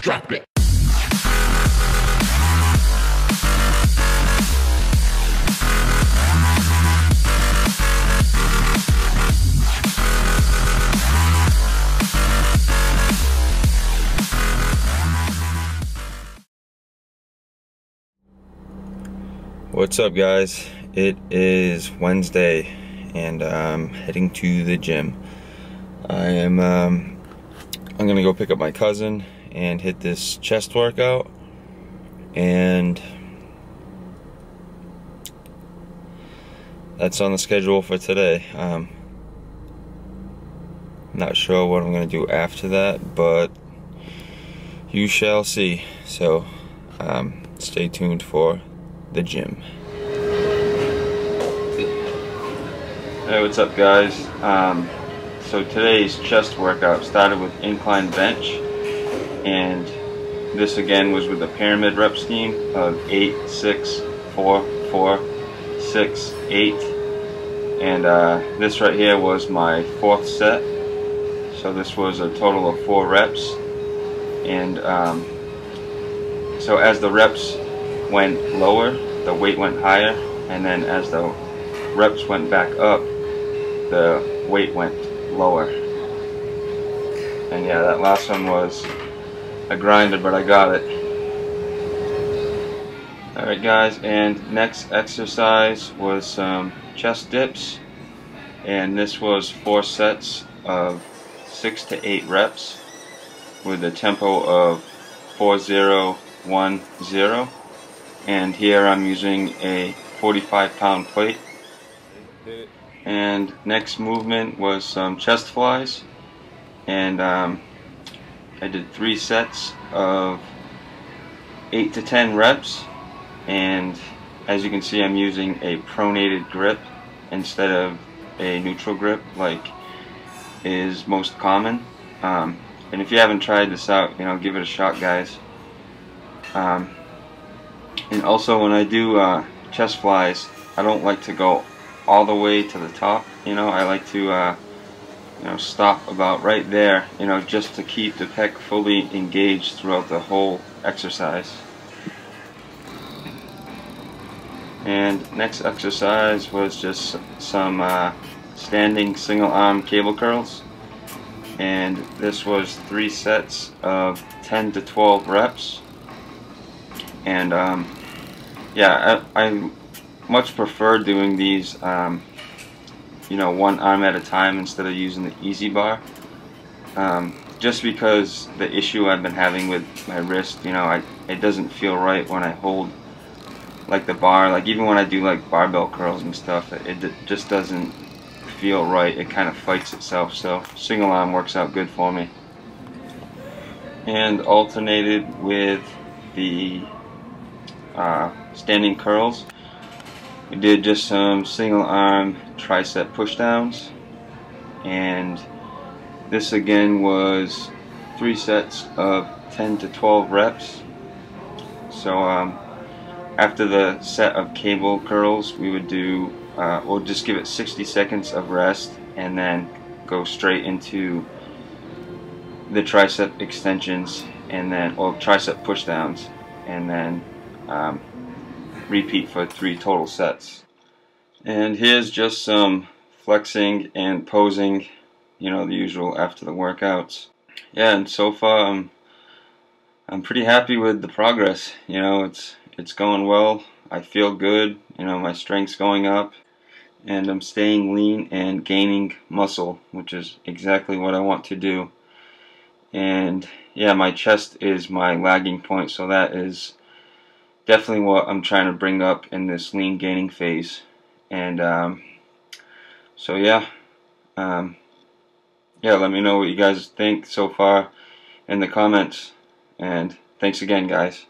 Drop it. What's up, guys? It is Wednesday and I'm heading to the gym. I'm gonna go pick up my cousin and hit this chest workout, and that's on the schedule for today. Not sure what I'm gonna do after that, but you shall see. So stay tuned for the gym. Hey, what's up, guys? So today's chest workout started with incline bench, and this again was with a pyramid rep scheme of 8, 6, 4, 4, 6, 8, and this right here was my 4th set. So this was a total of 4 reps, and so as the reps went lower, the weight went higher, and then as the reps went back up, the weight went lower. And yeah, that last one was a grinder, but I got it. Alright, guys, and next exercise was some chest dips, and this was 4 sets of 6 to 8 reps with a tempo of 4-0-1-0. And here I'm using a 45-pound plate. And next movement was some chest flies, and I did 3 sets of 8 to 10 reps, and as you can see, I'm using a pronated grip instead of a neutral grip like is most common. And if you haven't tried this out, give it a shot, guys. And also, when I do chest flies, I don't like to go all the way to the top. I like to stop about right there, just to keep the pec fully engaged throughout the whole exercise. And next exercise was just some standing single arm cable curls, and this was 3 sets of 10 to 12 reps. And yeah, I much prefer doing these one arm at a time instead of using the easy bar, just because the issue I've been having with my wrist, it doesn't feel right when I hold like the bar, like even when I do like barbell curls and stuff, it just doesn't feel right. It kind of fights itself. So single arm works out good for me. And alternated with the standing curls, we did just some single arm tricep push downs, and this again was 3 sets of 10 to 12 reps. So after the set of cable curls, we would do we'll just give it 60 seconds of rest and then go straight into the tricep extensions, and then tricep push downs, and then repeat for 3 total sets. And here's just some flexing and posing, the usual after the workouts. Yeah, and so far I'm pretty happy with the progress. It's going well. I feel good. My strength's going up, and I'm staying lean and gaining muscle, which is exactly what I want to do. And yeah, my chest is my lagging point, so that is definitely what I'm trying to bring up in this lean gaining phase. And so yeah, let me know what you guys think so far in the comments, and thanks again, guys.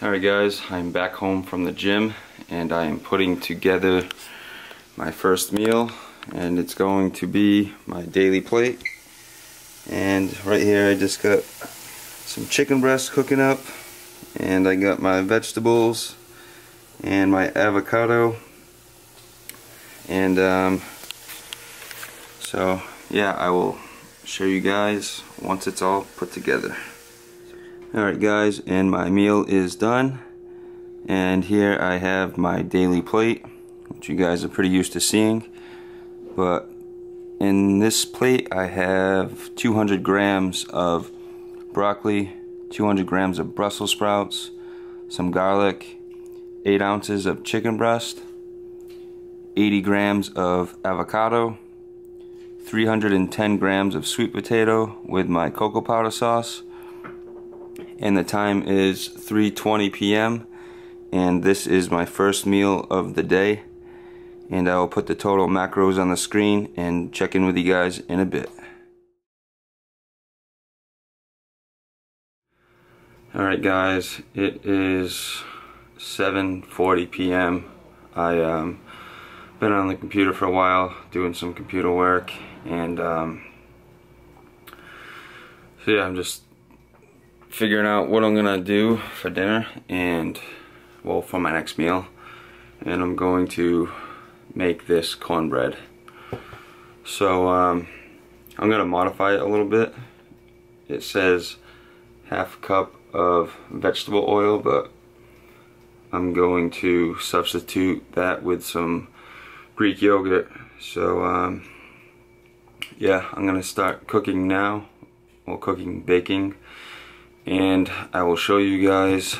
Alright, guys, I'm back home from the gym, and I am putting together my first meal, and it's going to be my daily plate. And right here I just got some chicken breast cooking up, and I got my vegetables and my avocado, and so yeah, I will show you guys once it's all put together. Alright guys, and my meal is done, and here I have my daily plate, which you guys are pretty used to seeing. But in this plate I have 200 grams of broccoli, 200 grams of Brussels sprouts, some garlic, 8 ounces of chicken breast, 80 grams of avocado, 310 grams of sweet potato with my cocoa powder sauce, and the time is 3:20 p.m. and this is my first meal of the day, and I will put the total macros on the screen and check in with you guys in a bit. Alright guys, it is 7:40 p.m. I been on the computer for a while doing some computer work, and so yeah, I'm just figuring out what I'm gonna do for dinner, and well, for my next meal, and I'm going to make this cornbread. So I'm gonna modify it a little bit. It says half cup of vegetable oil, but I'm going to substitute that with some Greek yogurt. So yeah, I'm gonna start cooking now, or baking, and I will show you guys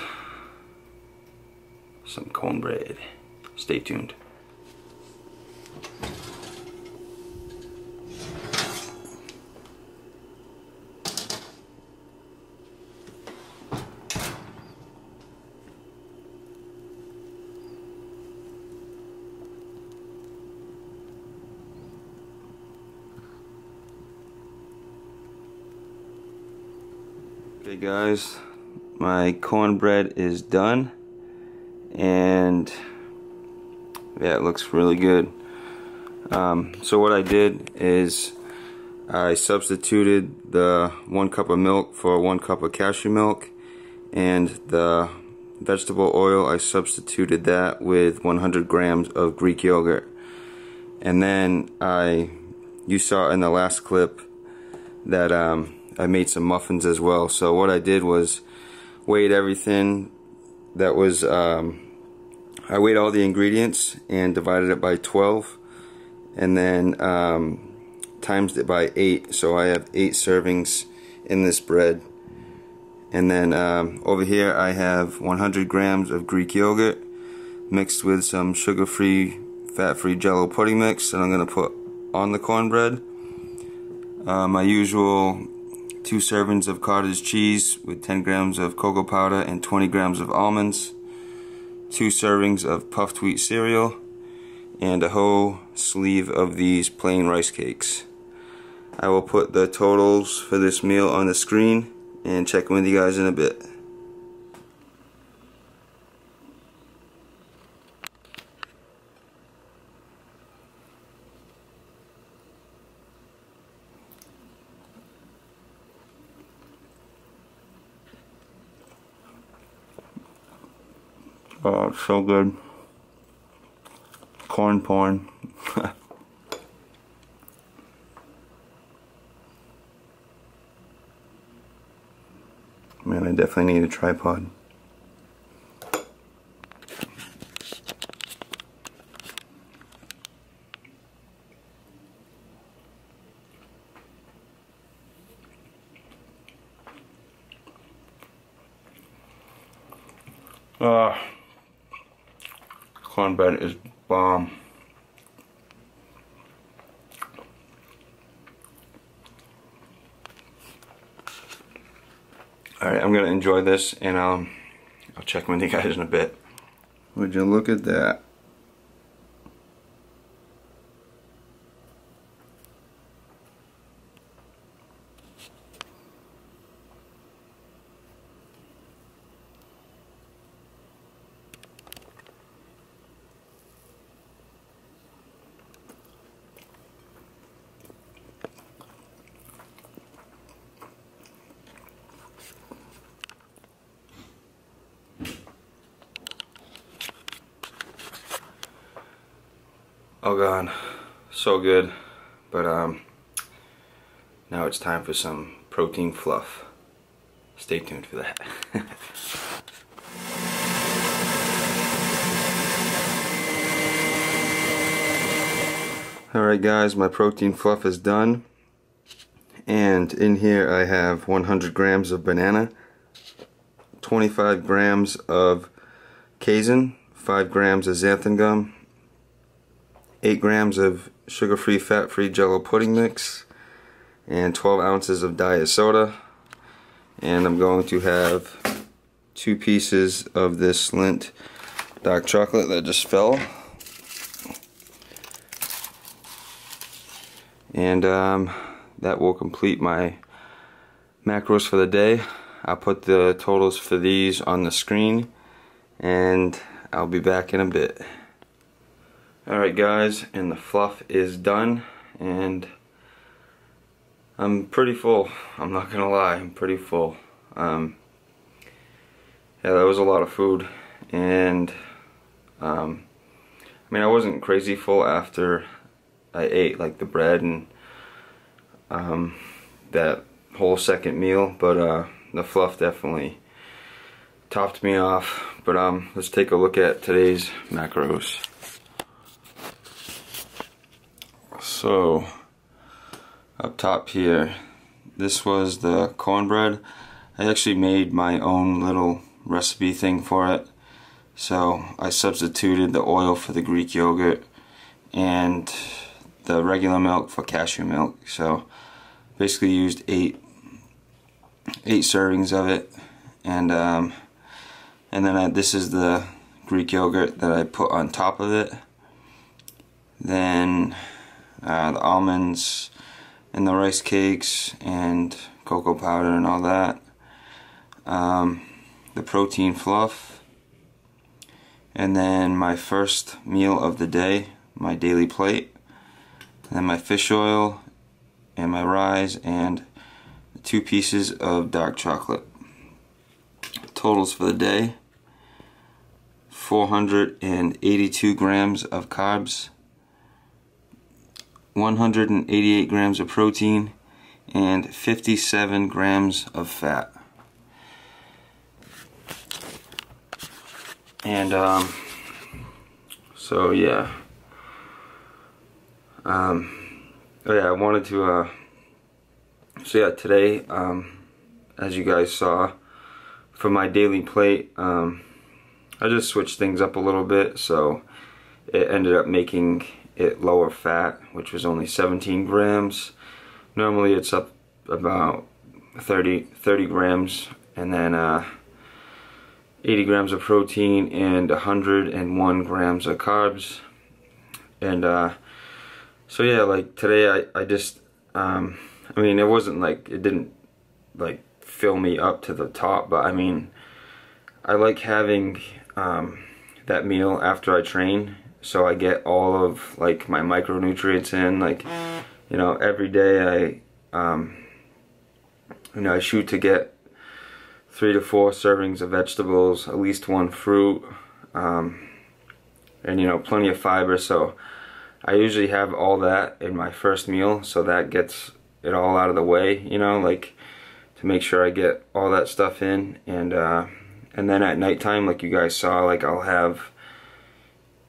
some cornbread. Stay tuned. Okay guys, my cornbread is done, and yeah, it looks really good. So what I did is I substituted the 1 cup of milk for 1 cup of cashew milk, and the vegetable oil, I substituted that with 100 grams of Greek yogurt. And then you saw in the last clip that I made some muffins as well. So what I did was weighed everything that was, I weighed all the ingredients and divided it by 12, and then times it by 8. So I have 8 servings in this bread. And then over here I have 100 grams of Greek yogurt mixed with some sugar-free, fat-free Jello pudding mix that I'm going to put on the cornbread. My usual 2 servings of cottage cheese with 10 grams of cocoa powder and 20 grams of almonds, 2 servings of puffed wheat cereal, and a whole sleeve of these plain rice cakes. I will put the totals for this meal on the screen and check in with you guys in a bit. Oh, it's so good. Corn porn. Man, I definitely need a tripod. Cornbread is bomb. Alright, I'm gonna enjoy this, and I'll check with you guys in a bit. Would you look at that? Oh god, so good. But Now it's time for some protein fluff. Stay tuned for that. Alright guys, my protein fluff is done. And in here I have 100 grams of banana, 25 grams of Kaizen, 5 grams of xanthan gum, 8 grams of sugar-free, fat-free Jello pudding mix, and 12 ounces of diet soda. And I'm going to have 2 pieces of this Lindt dark chocolate that just fell. And that will complete my macros for the day. I'll put the totals for these on the screen, and I'll be back in a bit. Alright guys, and the fluff is done, and I'm pretty full. I'm not gonna lie, I'm pretty full. Yeah, that was a lot of food, and I mean, I wasn't crazy full after I ate like the bread and that whole second meal, but the fluff definitely topped me off. But let's take a look at today's macros. So up top here, this was the cornbread. I actually made my own little recipe thing for it. So I substituted the oil for the Greek yogurt and the regular milk for cashew milk. So basically used eight servings of it, and then this is the Greek yogurt that I put on top of it. Then the almonds and the rice cakes and cocoa powder and all that. The protein fluff, and then my first meal of the day, my daily plate, and then my fish oil and my rise and 2 pieces of dark chocolate. Totals for the day: 482 grams of carbs, 188 grams of protein, and 57 grams of fat. And so yeah, oh yeah, I wanted to so yeah, today, as you guys saw, for my daily plate, I just switched things up a little bit, so it ended up making it lower fat, which was only 17 grams. Normally it's up about 30 grams, and then 80 grams of protein and 101 grams of carbs. And so yeah, like today I just I mean, it wasn't like, it didn't like fill me up to the top, but I mean, I like having that meal after I train, so I get all of like my micronutrients in. Like, you know, every day I I shoot to get 3 to 4 servings of vegetables, at least 1 fruit, and plenty of fiber. So I usually have all that in my first meal, so that gets it all out of the way, like to make sure I get all that stuff in. And then at nighttime, like you guys saw, like I'll have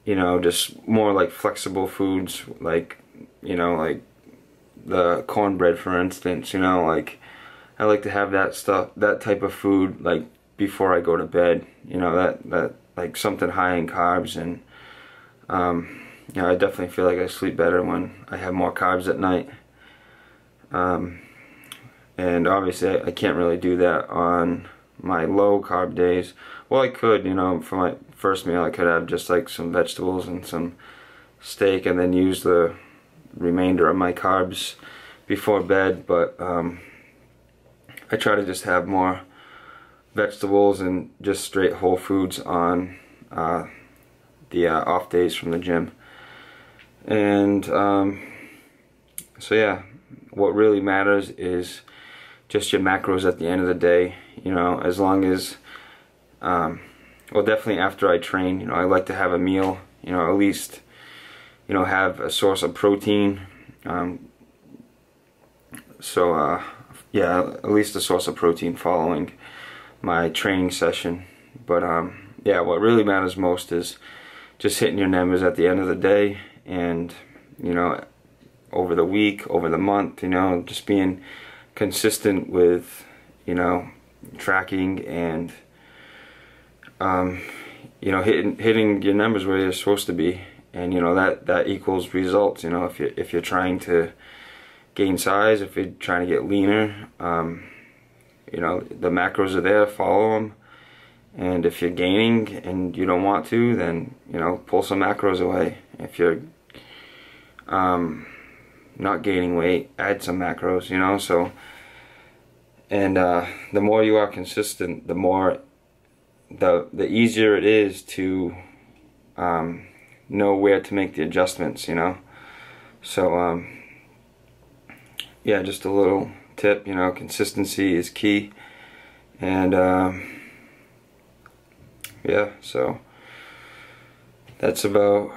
just more like flexible foods, like like the cornbread, for instance. Like I like to have that stuff, that type of food, like before I go to bed. That like something high in carbs. And I definitely feel like I sleep better when I have more carbs at night. And obviously I can't really do that on my low carb days. Well, I could, for my first meal I could have just like some vegetables and some steak, and then use the remainder of my carbs before bed. But I try to just have more vegetables and just straight whole foods on the off days from the gym. And so yeah, what really matters is just your macros at the end of the day. As long as well, definitely after I train, I like to have a meal, at least have a source of protein, So yeah, at least a source of protein following my training session. But yeah, what really matters most is just hitting your numbers at the end of the day, and you know, over the week, over the month, you know, just being consistent with, you know, tracking and you know, hitting your numbers where you're supposed to be, and you know that equals results. You know, if you're trying to gain size, if you're trying to get leaner, you know, the macros are there, follow them. And if you're gaining and you don't want to, then you know, pull some macros away. If you're not gaining weight, add some macros. You know, so. And the more you are consistent, the more the easier it is to know where to make the adjustments, you know. So yeah, just a little tip, you know, consistency is key. And yeah, so that's about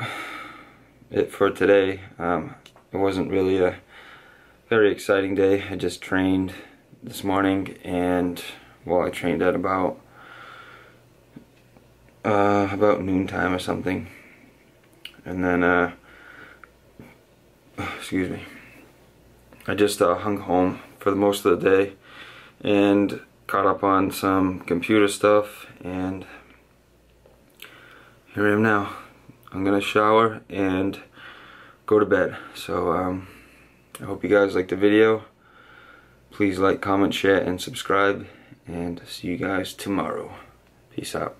it for today. It wasn't really a very exciting day. I just trained this morning, and well, I trained at about noontime or something, and then excuse me, I just hung home for the most of the day and caught up on some computer stuff, and here I am now. I'm gonna shower and go to bed. So I hope you guys liked the video. Please like, comment, share, and subscribe, and see you guys tomorrow. Peace out.